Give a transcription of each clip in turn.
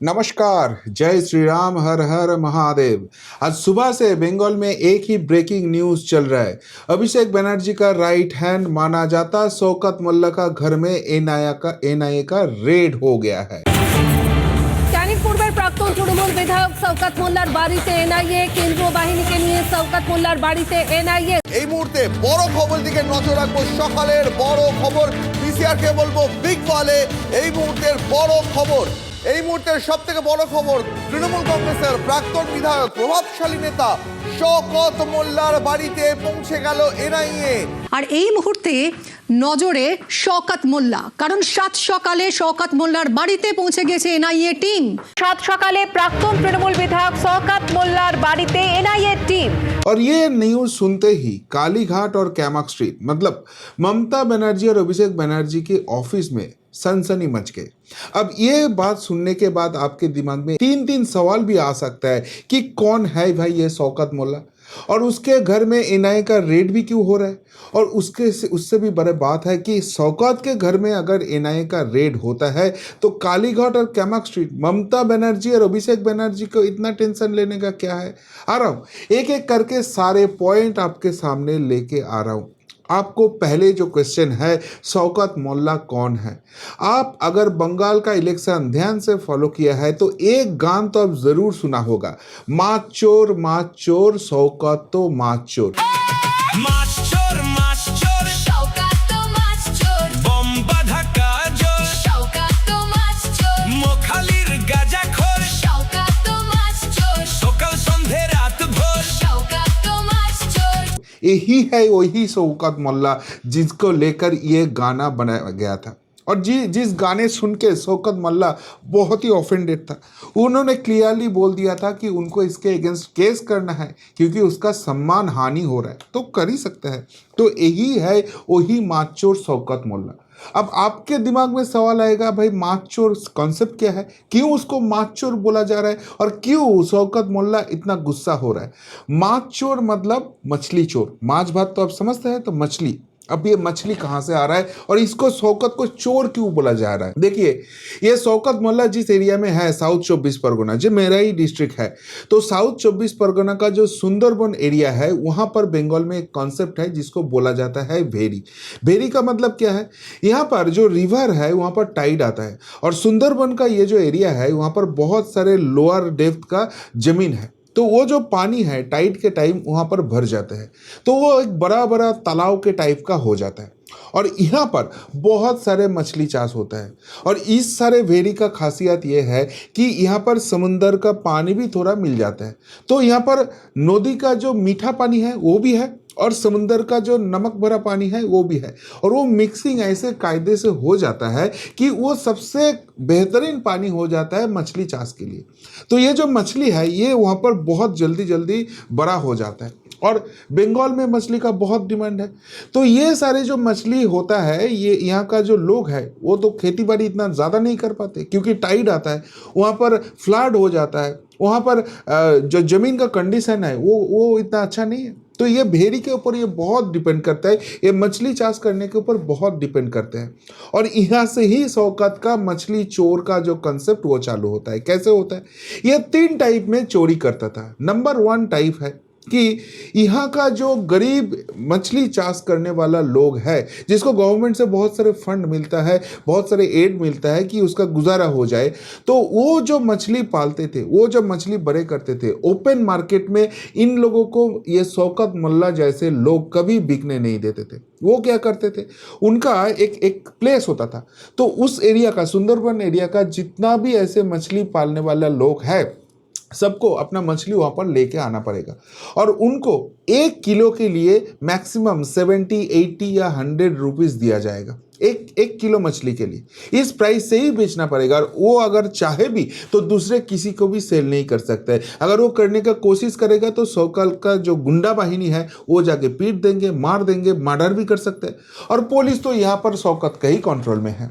नमस्कार, जय श्री राम, हर हर महादेव। आज सुबह से बंगाल में एक ही ब्रेकिंग न्यूज चल रहा है। अभिषेक बनर्जी का राइट हैंड माना जाता शौकत मोल्ला का घर में एनआईए का रेड हो गया है। ক্যানিং পূর্বের প্রাক্তন তৃণমূল বিধায়ক শওকত মোল্লার বাড়িতে এনআইএ, কেন্দ্রীয় বাহিনীকে নিয়ে শওকত মোল্লার বাড়িতে এনআইএ। এই মুহূর্তে বড় খবর দিকে নজর রাখবো, সকালের বড় খবর। পিসিআরকে বলবো বিগ বলে এই মুহূর্তের বড় খবর। এই মুহূর্তের সব থেকে বড় খবর, তৃণমূল কংগ্রেসের প্রাক্তন বিধায়ক প্রভাবশালী নেতা শওকত মোল্লার বাড়িতে পৌঁছে গেল এনআইএ। আর এই মুহূর্তে নজরে শওকত মোল্লা, কারণ সাত সকালে শওকত মোল্লার বাড়িতে পৌঁছে গেছে এনআইএ টিম। সাত সকালে প্রাক্তন তৃণমূল বিধায়ক শওকত মোল্লার বাড়িতে এনআইএ টিম। और ये न्यूज सुनते ही कालीघाट और कैमक स्ट्रीट मतलब ममता बनर्जी और अभिषेक बनर्जी के ऑफिस में सनसनी मच गई। अब ये बात सुनने के बाद आपके दिमाग में तीन सवाल भी आ सकता है कि कौन है भाई ये शौकत मोल्ला, और उसके घर में एनआईए का रेड भी क्यों हो रहा है, और उससे भी बड़ी बात है कि शौकत के घर में अगर एनआईए का रेड होता है तो कालीघाट और कैमक स्ट्रीट ममता बनर्जी और अभिषेक बनर्जी को इतना टेंशन लेने का क्या है। आ रहा हूँ एक एक करके सारे पॉइंट आपके सामने लेके आ रहा हूँ। आपको पहले जो क्वेश्चन है, शौकत मोल्ला कौन है। आप अगर बंगाल का इलेक्शन ध्यान से फॉलो किया है तो एक गान तो आप जरूर सुना होगा, माँ चोर शौकत तो माँ चोर। यही है वही शौकत मोल्ला जिसको लेकर ये गाना बनाया गया था, और जिस गाने सुन के शौकत मोल्ला बहुत ही ऑफेंडेड था। उन्होंने क्लियरली बोल दिया था कि उनको इसके अगेंस्ट केस करना है क्योंकि उसका सम्मान हानि हो रहा है, तो कर ही सकते हैं। तो यही है वही माचोर शौकत मोल्ला। अब आपके दिमाग में सवाल आएगा, भाई माचोर कॉन्सेप्ट क्या है, क्यों उसको माचोर बोला जा रहा है, और क्यों शौकत मोल्ला इतना गुस्सा हो रहा है। माचोर मतलब मछली चोर, माछ भात तो आप समझते हैं, तो मछली। अब ये मछली कहाँ से आ रहा है और इसको शौकत को चोर क्यों बोला जा रहा है। देखिए, ये शौकत मोल्ला जिस एरिया में है, साउथ 24 परगना, जो मेरा ही डिस्ट्रिक्ट है, तो साउथ 24 परगना का जो सुंदरबन एरिया है, वहाँ पर बंगाल में एक कॉन्सेप्ट है जिसको बोला जाता है भेरी। भेरी का मतलब क्या है, यहाँ पर जो रिवर है वहाँ पर टाइड आता है, और सुंदरबन का ये जो एरिया है वहाँ पर बहुत सारे लोअर डेप्थ का जमीन है, तो वो जो पानी है टाइड के टाइम वहाँ पर भर जाता है, तो वो एक बड़ा बड़ा तालाब के टाइप का हो जाता है, और यहाँ पर बहुत सारे मछली चाष होता है। और इस सारे वेरी का खासियत ये है कि यहाँ पर समुंदर का पानी भी थोड़ा मिल जाता है, तो यहाँ पर नदी का जो मीठा पानी है वो भी है, और समुंदर का जो नमक भरा पानी है वो भी है, और वो मिक्सिंग ऐसे कायदे से हो जाता है कि वो सबसे बेहतरीन पानी हो जाता है मछली चाष के लिए। तो ये जो मछली है ये वहाँ पर बहुत जल्दी बड़ा हो जाता है, और बंगाल में मछली का बहुत डिमांड है। तो ये सारे जो मछली होता है, ये यहाँ का जो लोग है वो तो खेती बाड़ी इतना ज़्यादा नहीं कर पाते क्योंकि टाइड आता है, वहाँ पर फ्लड हो जाता है, वहाँ पर जो ज़मीन का कंडीशन है वो इतना अच्छा नहीं है। तो ये भेरी के ऊपर ये बहुत डिपेंड करता है, ये मछली चाष करने के ऊपर बहुत डिपेंड करते हैं, और यहाँ से ही शौकत का मछली चोर का जो कंसेप्ट वो चालू होता है। कैसे होता है, ये 3 टाइप में चोरी करता था। नंबर 1 टाइप है कि यहाँ का जो गरीब मछली चाष करने वाला लोग है, जिसको गवर्नमेंट से बहुत सारे फंड मिलता है, बहुत सारे एड मिलता है कि उसका गुजारा हो जाए, तो वो जो मछली पालते थे, वो जो मछली बड़े करते थे ओपन मार्केट में, इन लोगों को ये शौकत मोल्ला जैसे लोग कभी बिकने नहीं देते थे। वो क्या करते थे, उनका एक प्लेस होता था, तो उस एरिया का, सुंदरबन एरिया का जितना भी ऐसे मछली पालने वाला लोग है, सबको अपना मछली वहाँ पर लेके आना पड़ेगा, और उनको 1 किलो के लिए मैक्सिमम 70, 80 या 100 रुपीज़ दिया जाएगा। एक किलो मछली के लिए इस प्राइस से ही बेचना पड़ेगा, और वो अगर चाहे भी तो दूसरे किसी को भी सेल नहीं कर सकता है। अगर वो करने का कोशिश करेगा तो शौकत का जो गुंडा बाहिनी है वो जाके पीट देंगे, मार देंगे, मर्डर भी कर सकते हैं, और पुलिस तो यहाँ पर शौकत का ही कंट्रोल में है।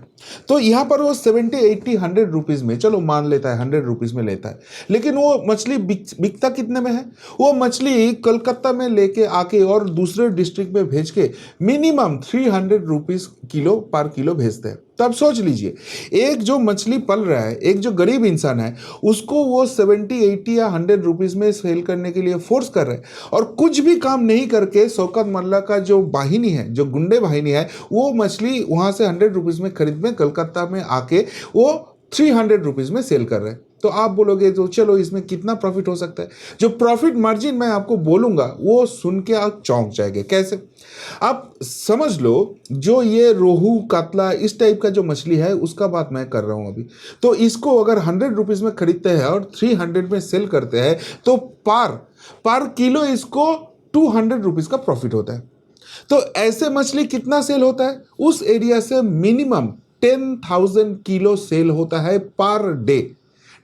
तो यहाँ पर वो 70, 80, 100 रुपीज़ में, चलो मान लेता है 100 रुपीज़ में लेता है, लेकिन वो मछली बिकता कितने में है, वो मछली कलकत्ता में लेके आके और दूसरे डिस्ट्रिक्ट में भेज के मिनिमम 300 रुपीज़ किलो पर किलो भेजते हैं। तो आप सोच लीजिए, एक जो मछली पल रहा है, एक जो गरीब इंसान है, उसको वो 70, 80 या 100 रुपीस में सेल करने के लिए फोर्स कर रहे हैं, और कुछ भी काम नहीं करके शौकत मोल्ला का जो वाहिनी है, जो गुंडे वाहिनी है, वो मछली वहाँ से 100 रुपीस में खरीद में कलकत्ता में आके वो 300 रुपीस में सेल कर रहे हैं। तो आप बोलोगे तो चलो इसमें कितना प्रॉफिट हो सकता है। जो प्रॉफिट मार्जिन मैं आपको बोलूंगा वो सुन के आप चौंक जाएंगे। कैसे? आप समझ लो, जो ये रोहू, कातला, इस टाइप का जो मछली है उसका बात मैं कर रहा हूं अभी। तो इसको अगर 100 रुपीस में खरीदते हैं और 300 में सेल करते हैं तो पर किलो इसको 200 रुपीस का प्रॉफिट होता है। तो ऐसे मछली कितना सेल होता है? उस एरिया से मिनिमम 10,000 किलो सेल होता है पर डे।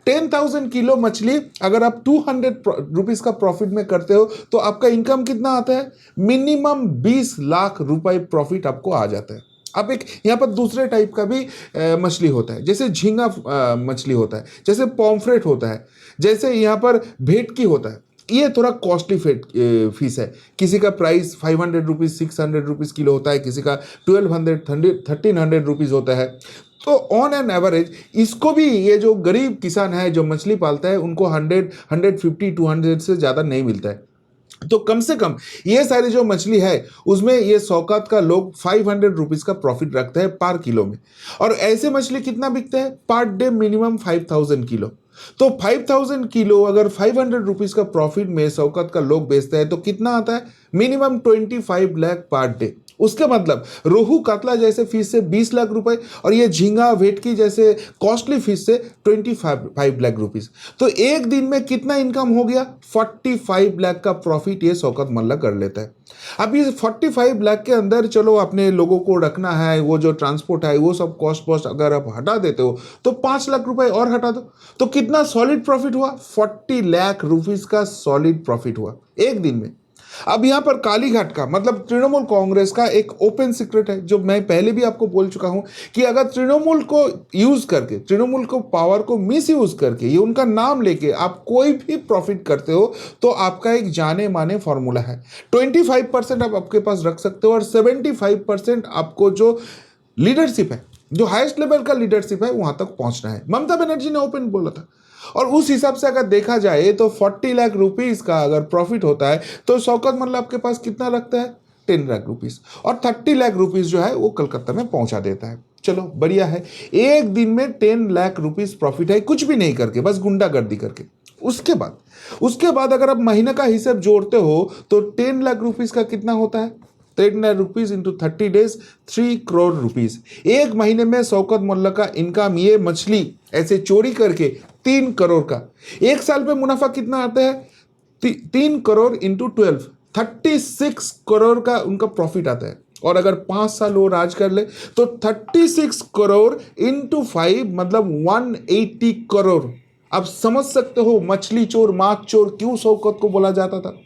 10,000 किलो मछली अगर आप 200 रुपीस का प्रॉफिट में करते हो तो आपका इनकम कितना आता है? मिनिमम 20 लाख रुपए प्रॉफिट आपको आ जाता है। अब एक यहाँ पर दूसरे टाइप का भी मछली होता है, जैसे झींगा मछली होता है, जैसे पॉम्फ्रेट होता है, जैसे यहाँ पर भेटकी होता है। ये थोड़ा कॉस्टली फीस है। किसी का प्राइस 500 रुपीज़, 600 रुपीज़ किलो होता है, किसी का 1200, 1300 रुपीज़ होता है। तो ऑन एन एवरेज इसको भी, ये जो गरीब किसान है जो मछली पालता है, उनको 100, 150, 200 से ज़्यादा नहीं मिलता है। तो कम से कम ये सारी जो मछली है उसमें ये शौकत का लोग 500 रुपीज़ का प्रॉफिट रखते हैं पर किलो में। और ऐसे मछली कितना बिकते हैं? Per day minimum 5,000 kilo. तो 5,000 किलो अगर 500 रुपीज़ का प्रॉफिट में शौकत का लोग बेचते हैं तो कितना आता है? Minimum 25 lakh per day. उसके मतलब रोहू, कातला जैसे फिश से 20 लाख रुपए, और ये झींगा, वेटकी जैसे कॉस्टली फिश से 25 लाख रुपीस। तो एक दिन में कितना इनकम हो गया? 45 लाख का प्रॉफिट ये शौकत मोल्ला कर लेता है। अब ये 45 लाख के अंदर चलो अपने लोगों को रखना है, वो जो ट्रांसपोर्ट है, वो सब कॉस्ट अगर आप हटा देते हो तो 5 लाख रुपए और हटा दो, तो कितना सॉलिड प्रॉफिट हुआ? 40 लाख रुपीस का सॉलिड प्रॉफिट हुआ एक दिन में। अब यहाँ पर कालीघाट का मतलब तृणमूल कांग्रेस का एक ओपन सीक्रेट है, जो मैं पहले भी आपको बोल चुका हूं कि अगर तृणमूल को यूज करके, तृणमूल को पावर को मिस यूज करके, ये उनका नाम लेके आप कोई भी प्रॉफिट करते हो तो आपका एक जाने माने फॉर्मूला है। 25% आप आपके पास रख सकते हो और 75% आपको जो लीडरशिप है, जो हाईएस्ट लेवल का लीडरशिप है, वहां तक पहुंचना है। ममता बनर्जी ने ओपन बोला था। और उस हिसाब से अगर देखा जाए तो 40 लाख रुपीस का अगर प्रॉफिट होता है तो शौकत मोल्ला आपके पास कितना रखता है? 10 लाख रुपीस, और 30 लाख रुपीस जो है वो कलकत्ता में पहुंचा देता है। चलो बढ़िया है, एक दिन में 10 लाख रुपीस प्रॉफिट है, कुछ भी नहीं करके, बस गुंडागर्दी करके। उसके बाद अगर आप महीने का हिसाब जोड़ते हो तो 10 लाख रुपीस का कितना होता है? 10 lakh rupees into 30 days, 3 crore rupees. एक महीने में शौकत मोल्ला का इनकम, ये मछली ऐसे चोरी करके 3 करोड़ का। एक साल में मुनाफा कितना आता है? 3 करोड़ इंटू 12, 36 करोड़ का उनका प्रॉफिट आता है। और अगर 5 साल वो राज कर ले तो 36 करोड़ इंटू 5 मतलब 180 करोड़। आप समझ सकते हो मछली चोर, माछ चोर क्यों शौकत को बोला जाता था।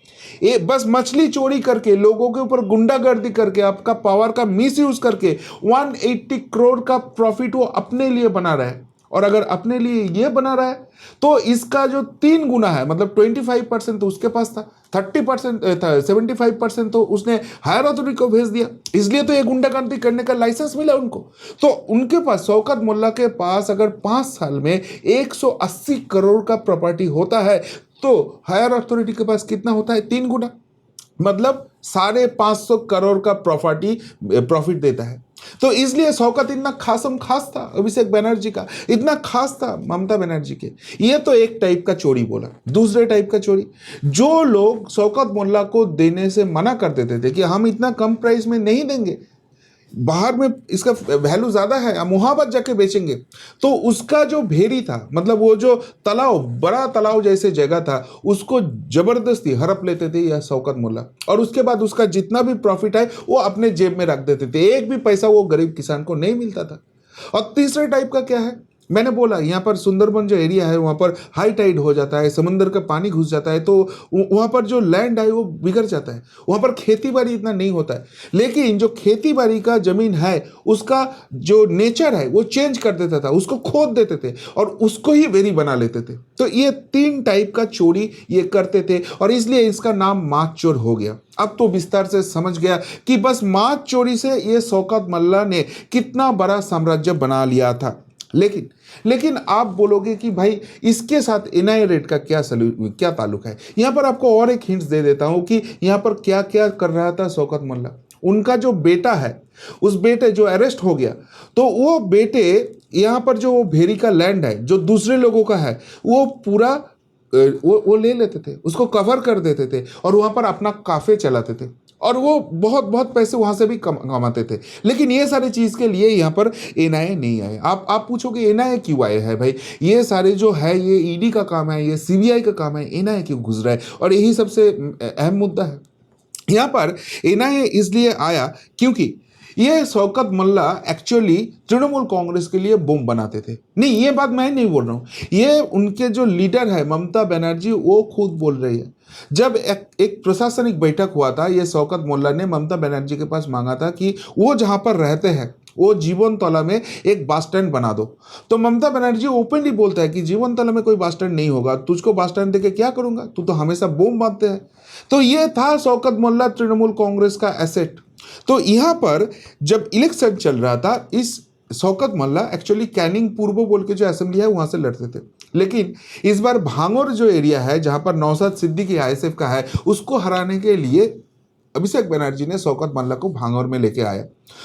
ये बस मछली चोरी करके, लोगों के ऊपर गुंडागर्दी करके, आपका पावर का मिस यूज करके 180 करोड़ का प्रॉफिट वो अपने लिए बना रहा है। और अगर अपने लिए ये बना रहा है तो इसका जो 3 गुना है, मतलब 25% तो उसके पास था, 30% 75% तो उसने हायर अथॉरिटी को भेज दिया, इसलिए तो ये गुंडागर्दी करने का लाइसेंस मिला उनको। तो उनके पास, शौकत मोल्ला के पास अगर 5 साल में 180 करोड़ का प्रॉपर्टी होता है तो हायर अथॉरिटी के पास कितना होता है? 3 गुना, मतलब 550 करोड़ का प्रॉफिट देता है। तो इसलिए शौकत इतना खास था अभिषेक बनर्जी का, इतना खास था ममता बनर्जी के। ये तो एक टाइप का चोरी बोला। दूसरे टाइप का चोरी, जो लोग शौकत मोल्ला को देने से मना कर देते थे कि हम इतना कम प्राइस में नहीं देंगे, बाहर में इसका वैल्यू ज़्यादा है, हम वहाँ पर जाके बेचेंगे, तो उसका जो भेरी था, मतलब वो जो तालाब, बड़ा तालाब जैसे जगह था, उसको ज़बरदस्ती हड़प लेते थे यह शौकत मोल्ला। और उसके बाद उसका जितना भी प्रॉफिट है वो अपने जेब में रख देते थे, एक भी पैसा वो गरीब किसान को नहीं मिलता था। और तीसरे टाइप का क्या है? मैंने बोला यहाँ पर सुंदरबन जो एरिया है वहाँ पर हाई टाइड हो जाता है, समुंदर का पानी घुस जाता है, तो वहाँ पर जो लैंड है वो बिगड़ जाता है, वहाँ पर खेती बाड़ी इतना नहीं होता है। लेकिन जो खेती बाड़ी का जमीन है उसका जो नेचर है वो चेंज कर देता था, उसको खोद देते थे और उसको ही वेरी बना लेते थे। तो ये 3 टाइप का चोरी ये करते थे और इसलिए इसका नाम माछ चोर हो गया। अब तो विस्तार से समझ गया कि बस माछ चोरी से ये शौकत मल्ला ने कितना बड़ा साम्राज्य बना लिया था। लेकिन आप बोलोगे कि भाई इसके साथ एनआईए रेड का क्या ताल्लुक है। यहाँ पर आपको और एक हिंट्स दे देता हूँ कि यहाँ पर क्या क्या कर रहा था शौकत मल्ला। उनका जो बेटा है, उस बेटे जो अरेस्ट हो गया, तो वो बेटे यहाँ पर जो भेरी का लैंड है जो दूसरे लोगों का है वो पूरा वो ले लेते थे, उसको कवर कर देते थे और वहाँ पर अपना काफे चलाते थे और वो बहुत बहुत पैसे वहाँ से भी कमाते थे। लेकिन ये सारी चीज़ के लिए यहाँ पर एनआईए नहीं आए। आप पूछोगे एनआईए क्यों आए हैं भाई, ये सारे जो है ये ईडी का काम है, ये सीबीआई का काम है, एनआईए क्यों घुस रहा है। और यही सबसे अहम मुद्दा है। यहाँ पर एनआईए इसलिए आया क्योंकि ये शौकत मल्ला एक्चुअली तृणमूल कांग्रेस के लिए बम बनाते थे। नहीं, ये बात मैं नहीं बोल रहा हूँ, ये उनके जो लीडर है ममता बनर्जी वो खुद बोल रही है। जब एक प्रशासनिक बैठक हुआ था, ये शौकत मोल्ला ने ममता बनर्जी के पास मांगा था कि वो जहाँ पर रहते हैं वो जीवनतला में एक बस स्टैंड बना दो। तो ममता बनर्जी ओपनली बोलता है कि जीवनतला में कोई बस स्टैंड नहीं होगा, तुझको बस स्टैंड देके क्या करूंगा, तू तो हमेशा बम बांधते हैं। तो ये था शौकत मोल्ला तृणमूल कांग्रेस का एसेट। तो यहाँ पर जब इलेक्शन चल रहा था, इस शौकत मल्ला एक्चुअली कैनिंग पूर्व बोल के जो असेंबली है वहां से लड़ते थे। लेकिन इस बार भांगोर जो एरिया है जहां पर नौशाद सिद्दीकी आईएसएफ का है, उसको हराने के लिए अभिषेक बनर्जी ने शौकत मल्ला को भांगोर में लेके आया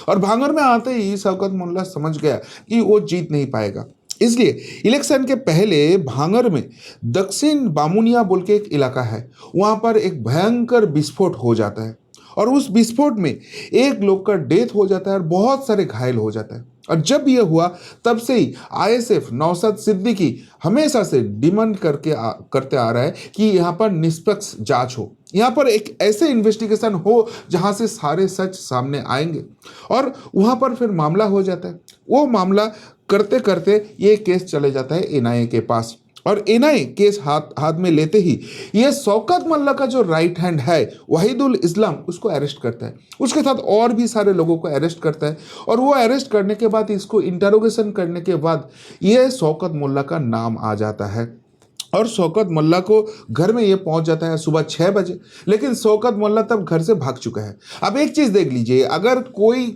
और भांगोर में आते ही शौकत मल्ला समझ गया कि वो जीत नहीं पाएगा। इसलिए इलेक्शन के पहले भांगोर में दक्षिण बामुनिया बोल के एक इलाका है, वहां पर एक भयंकर विस्फोट हो जाता है और उस विस्फोट में एक लोग का डेथ हो जाता है और बहुत सारे घायल हो जाता है। और जब यह हुआ तब से ही आईएसएफ नौशाद सिद्दीकी हमेशा से डिमांड करते आ रहा है कि यहाँ पर निष्पक्ष जांच हो, यहाँ पर एक ऐसे इन्वेस्टिगेशन हो जहाँ से सारे सच सामने आएंगे। और वहाँ पर फिर मामला हो जाता है। वो मामला करते करते ये केस चले जाता है एनआईए के पास और एनआईए केस हाथ में लेते ही ये शौकत मल्ला का जो राइट हैंड है वहीदुल इस्लाम उसको अरेस्ट करता है। उसके साथ और भी सारे लोगों को अरेस्ट करता है और वो अरेस्ट करने के बाद इसको इंटरोगेशन करने के बाद ये शौकत मल्ला का नाम आ जाता है और शौकत मल्ला को घर में ये पहुंच जाता है सुबह 6 बजे। लेकिन शौकत मल्ला तब घर से भाग चुका है। अब एक चीज़ देख लीजिए, अगर कोई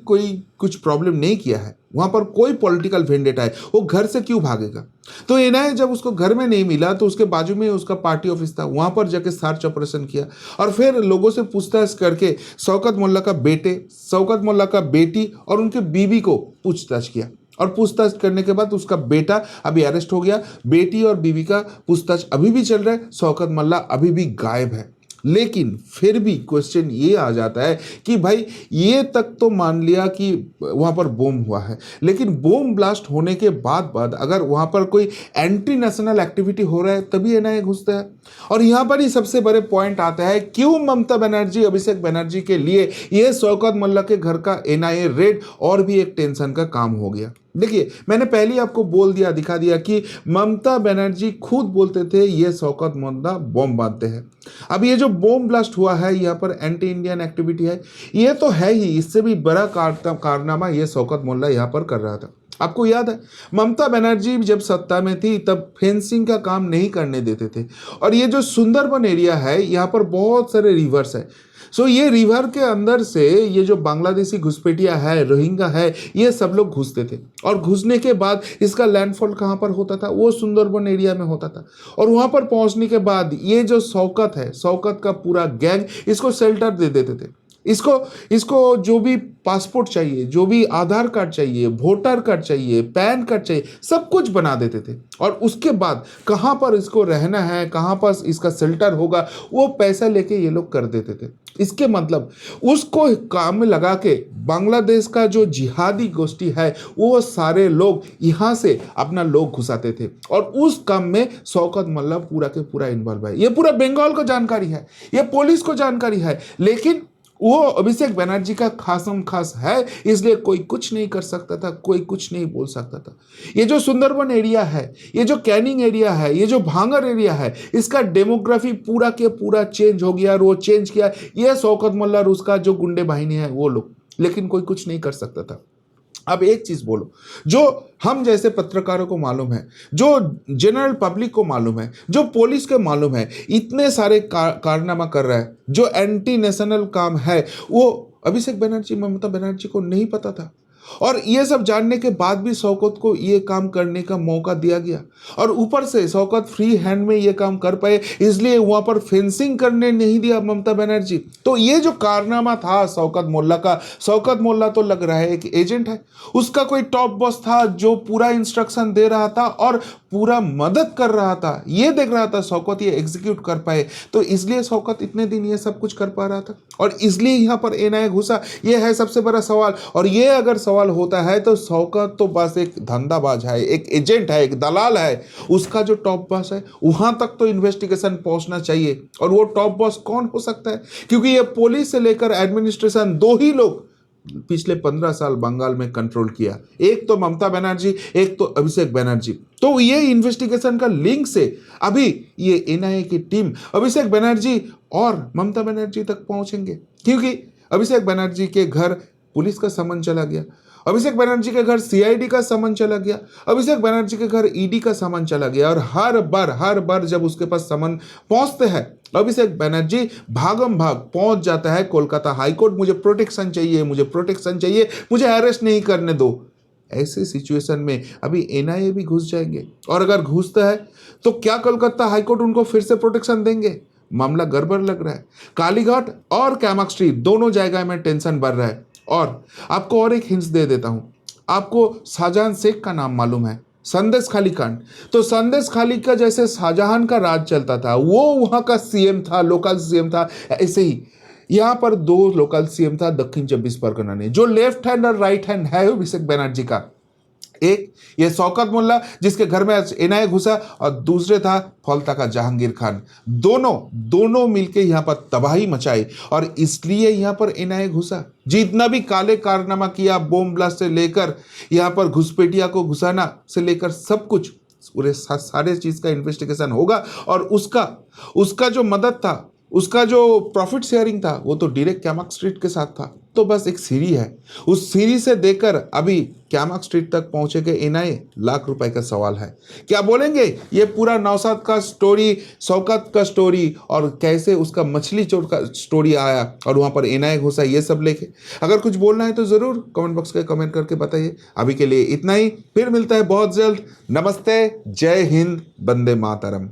कुछ प्रॉब्लम नहीं किया है, वहाँ पर कोई पॉलिटिकल वेंडेटा है, वो घर से क्यों भागेगा। तो एनआईए जब उसको घर में नहीं मिला तो उसके बाजू में उसका पार्टी ऑफिस था, वहाँ पर जाके सर्च ऑपरेशन किया और फिर लोगों से पूछताछ करके शौकत मल्ला का बेटे, शौकत मल्ला का बेटी और उनके बीवी को पूछताछ किया और पूछताछ करने के बाद उसका बेटा अभी अरेस्ट हो गया। बेटी और बीवी का पूछताछ अभी भी चल रहा है। शौकत मल्ला अभी भी गायब है। लेकिन फिर भी क्वेश्चन ये आ जाता है कि भाई ये तक तो मान लिया कि वहाँ पर बम हुआ है, लेकिन बम ब्लास्ट होने के बाद अगर वहाँ पर कोई एंटी नेशनल एक्टिविटी हो रहा है तभी एनआईए घुसता है। और यहाँ पर ही सबसे बड़े पॉइंट आता है क्यों ममता बनर्जी, अभिषेक बनर्जी के लिए ये शौकत मल्ला के घर का एनआईए रेड और भी एक टेंशन का काम हो गया। देखिए, मैंने पहले ही आपको दिखा दिया कि ममता बनर्जी खुद बोलते थे ये शौकत मल्ला बम बांधते हैं। अब ये जो बम ब्लास्ट हुआ है यहाँ पर एंटी इंडियन एक्टिविटी है, ये तो है ही, इससे भी बड़ा कारनामा ये शौकत मल्ला यहाँ पर कर रहा था। आपको याद है ममता बनर्जी जब सत्ता में थी तब फेंसिंग का काम नहीं करने देते थे और ये जो सुंदरबन एरिया है यहाँ पर बहुत सारे रिवर्स है। सो ये रिवर के अंदर से ये जो बांग्लादेशी घुसपैठिया है, रोहिंग्या है, ये सब लोग घुसते थे और घुसने के बाद इसका लैंडफॉल कहाँ पर होता था, वो सुंदरबन एरिया में होता था। और वहाँ पर पहुँचने के बाद ये जो शौकत है, शौकत का पूरा गैंग इसको शेल्टर दे देते थे। इसको जो भी पासपोर्ट चाहिए, जो भी आधार कार्ड चाहिए, वोटर कार्ड चाहिए, पैन कार्ड चाहिए, सब कुछ बना देते थे। और उसके बाद कहाँ पर इसको रहना है, कहाँ पर इसका शेल्टर होगा, वो पैसा लेके ये लोग कर देते थे। इसके मतलब उसको काम में लगा के बांग्लादेश का जो जिहादी गोष्ठी है वो सारे लोग यहाँ से अपना लोग घुसाते थे और उस काम में शौकत मल्ला पूरा के पूरा इन्वॉल्व है। ये पूरा बंगाल को जानकारी है, ये पुलिस को जानकारी है, लेकिन वो अभिषेक बनर्जी का खासम खास है, इसलिए कोई कुछ नहीं कर सकता था, कोई कुछ नहीं बोल सकता था। ये जो सुंदरबन एरिया है, ये जो कैनिंग एरिया है, ये जो भांगर एरिया है, इसका डेमोग्राफी पूरा के पूरा चेंज हो गया। और वो चेंज किया ये शौकत मोल्ला और उसका जो गुंडे बाहिनी है वो लोग, लेकिन कोई कुछ नहीं कर सकता था। अब एक चीज बोलो, जो हम जैसे पत्रकारों को मालूम है, जो जनरल पब्लिक को मालूम है, जो पुलिस को मालूम है, इतने सारे कारनामा कर रहा है, जो एंटी नेशनल काम है, वो अभिषेक बनर्जी, ममता बनर्जी को नहीं पता था। और ये सब जानने के बाद भी शौकत को ये काम करने का मौका दिया गया, और ऊपर से शौकत फ्री हैंड में ये काम कर पाए, इसलिए वहां पर फेंसिंग करने नहीं दिया ममता बनर्जी। तो ये जो कारनामा था शौकत मोल्ला का, शौकत मोल्ला तो लग रहा है एक एजेंट है, उसका कोई टॉप बॉस था जो पूरा इंस्ट्रक्शन दे रहा था और पूरा मदद कर रहा था, ये देख रहा था शौकत ये एग्जीक्यूट कर पाए, तो इसलिए शौकत इतने दिन ये सब कुछ कर पा रहा था, और इसलिए यहाँ पर एनआईए घुसा। ये है सबसे बड़ा सवाल। और ये अगर सवाल होता है तो शौकत तो बस एक धंधाबाज है, एक एजेंट है, एक दलाल है। उसका जो टॉप बॉस है वहां तक तो इन्वेस्टिगेशन पहुंचना चाहिए। और वो टॉप बॉस कौन हो सकता है? क्योंकि ये पुलिस से लेकर एडमिनिस्ट्रेशन, दो ही लोग पिछले 15 साल बंगाल में कंट्रोल किया, एक तो ममता बनर्जी, एक तो अभिषेक बनर्जी। तो ये इन्वेस्टिगेशन का लिंक से अभी ये एनआईए की टीम अभिषेक बनर्जी और ममता बनर्जी तक पहुंचेंगे, क्योंकि अभिषेक बनर्जी के घर पुलिस का समन चला गया, अभिषेक बनर्जी के घर सीआईडी का समन चला गया, अभिषेक बनर्जी के घर ईडी का समन चला गया। और हर बार जब उसके पास समन पहुंचते हैं, अभिषेक बनर्जी भागम भाग पहुंच जाता है कोलकाता हाईकोर्ट, मुझे प्रोटेक्शन चाहिए, मुझे प्रोटेक्शन चाहिए, मुझे अरेस्ट नहीं करने दो। ऐसे सिचुएशन में अभी एनआईए भी घुस जाएंगे, और अगर घुसता है तो क्या कोलकाता हाईकोर्ट उनको फिर से प्रोटेक्शन देंगे? मामला गड़बड़ लग रहा है। कालीघाट और कैमक स्ट्रीट दोनों जगह में टेंशन बढ़ रहा है। और आपको और एक हिंट्स दे देता हूं, आपको शाहजहां शेख का नाम मालूम है, संदेश खाली कांड। तो संदेश खाली का जैसे शाहजहां का राज चलता था, वो वहां का सीएम था, लोकल सीएम था, ऐसे ही यहाँ पर दो लोकल सीएम था दक्षिण 24 परगना ने, जो लेफ्ट हैंड और राइट हैंड है अभिषेक बनर्जी का। एक ये शौकत मोल्ला जिसके घर में एनआईए घुसा, और दूसरे था फौलता का जहांगीर खान। दोनों मिलके यहाँ पर तबाही मचाई, और इसलिए यहाँ पर एनआईए घुसा। जितना भी काले कारनामा किया, बॉम्ब ब्लास्ट से लेकर यहाँ पर घुसपैठिया को घुसाना से लेकर सब कुछ, पूरे सारे चीज का इन्वेस्टिगेशन होगा। और उसका जो मदद था, उसका जो प्रॉफिट शेयरिंग था, वो तो डायरेक्ट कैमक स्ट्रीट के साथ था। तो बस एक सीढ़ी है, उस सीढ़ी से देकर अभी कैमक स्ट्रीट तक पहुंचेंगे एनआईए, लाख रुपए का सवाल है। क्या बोलेंगे ये पूरा नौशाद का स्टोरी, शौकत का स्टोरी, और कैसे उसका मछली चोर का स्टोरी आया और वहां पर एनआईए घुसा, ये सब लेके अगर कुछ बोलना है तो जरूर कमेंट बॉक्स में कमेंट करके बताइए। अभी के लिए इतना ही, फिर मिलता है बहुत जल्द। नमस्ते, जय हिंद, वंदे मातरम।